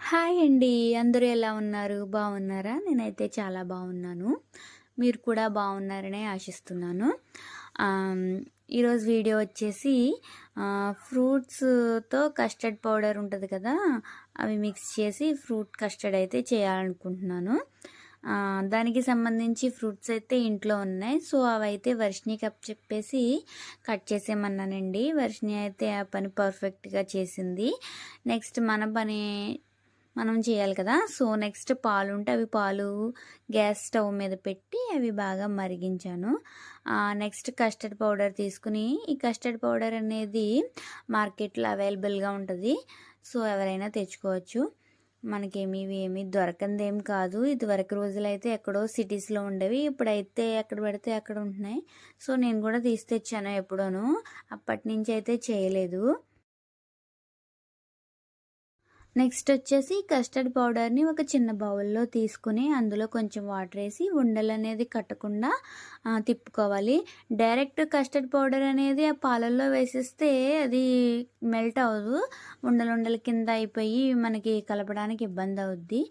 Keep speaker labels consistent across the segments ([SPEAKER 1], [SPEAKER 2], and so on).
[SPEAKER 1] Hi అండి. అందరూ ఎలా ఉన్నారు? బాగున్నారా? నేనైతే చాలా బాగున్నాను. మీరు కూడా బాగున్నారనే ఆశిస్తున్నాను. ఆహ్, ఈరోజు వీడియో వచ్చేసి ఫ్రూట్స్‌తో కస్టర్డ్ పౌడర్ ఉంటది కదా! అవి మిక్స్ చేసి ఫ్రూట్ కస్టర్డ్ అయితే చేయాలనుకుంటున్నాను. దానికి సంబంధించి ఫ్రూట్స్ అయితే ఇంట్లో ఉన్నాయి. సో, అవైతే వర్షిణికి అప్పచెప్పేసి కట్ చేసేయమన్నానండి. వర్షిణి అయితే ఆ పని పర్ఫెక్ట్‌గా చేసింది. నెక్స్ట్ మన పని మనం చేయాలి కదా! సో, నెక్స్ట్ పాలుంటే అవి పాలు గ్యాస్ స్టవ్ మీద పెట్టి అవి బాగా మరిగించాను. నెక్స్ట్ కస్టర్డ్ పౌడర్ తీసుకుని, ఈ కస్టర్డ్ పౌడర్ అనేది మార్కెట్‌లో అవైలబుల్‌గా ఉంటది. సో, ఎవరైనా తెచ్చుకోవచ్చు. మనకేమి ఇవి ఏమి దొరకందేం కాదు. ఇదివరకు రోజులైతే ఎక్కడో సిటీస్‌లో ఉండేవి. ఇప్పుడైతే ఎక్కడ పడితే అక్కడ ఉంటున్నాయి. సో, నేను కూడా తీసి తెచ్చాను ఎప్పుడోను. అప్పటినుంచి అయితే చేయలేదు. నెక్స్ట్ వచ్చేసి కస్టర్డ్ పౌడర్‌ని ఒక చిన్న బౌల్‌లో తీసుకొని అందులో కొంచెం వాటర్ ఏసి ఉండలనేది కట్టకుండా తిప్పుకోవాలి. డైరెక్ట్ కస్టర్డ్ పౌడర్ అనేది ఆ పాలల్లో వేసేస్తే అది మెల్ట్ అవ్వదు. ఉండలుండల కింద అయిపోయి మనకి కలపడానికి ఇబ్బంది అవుద్ది.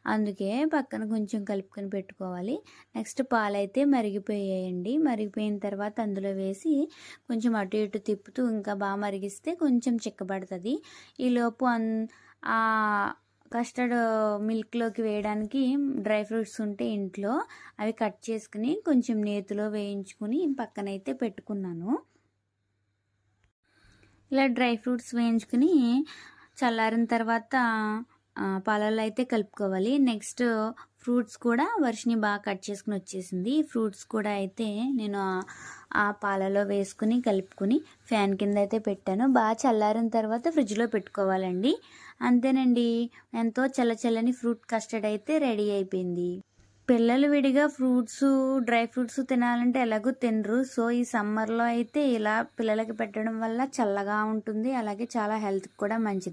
[SPEAKER 1] అందుకే పక్కన కొంచెం కలుపుకొని పెట్టుకోవాలి. నెక్స్ట్ పాలైతే మరిగిపోయాయండి. మరిగిపోయిన తర్వాత అందులో వేసి కొంచెం అటు ఇటు తిప్పుతూ ఇంకా బాగా మరిగిస్తే కొంచెం చిక్కబడతది. ఈలోపు కస్టర్డ్ మిల్క్‌లోకి వేయడానికి డ్రై ఫ్రూట్స్ ఉంటే ఇంట్లో అవి కట్ చేసుకొని కొంచెం నేతిలో వేయించుకొని పక్కనైతే పెట్టుకున్నాను. ఇలా డ్రై ఫ్రూట్స్ వేయించుకొని చల్లారిన తర్వాత పాలల్లో అయితే కలుపుకోవాలి. నెక్స్ట్ ఫ్రూట్స్ కూడా వర్షిని బాగా కట్ చేసుకొని వచ్చేసింది. ఫ్రూట్స్ కూడా అయితే నేను ఆ పాలలో వేసుకుని కలుపుకొని ఫ్యాన్ కింద అయితే పెట్టాను. బాగా చల్లారిన తర్వాత ఫ్రిడ్జ్‌లో పెట్టుకోవాలండి. అంతేనండి. ఎంతో చల్లని ఫ్రూట్ కస్టర్డ్ అయితే రెడీ అయిపోయింది. పిల్లలు విడిగా డ్రై ఫ్రూట్స్ తినాలంటే ఎలాగో తినరు. సో, ఈ సమ్మర్‌లో అయితే ఇలా పిల్లలకి పెట్టడం వల్ల చల్లగా ఉంటుంది. అలాగే చాలా హెల్త్‌కి కూడా మంచిది.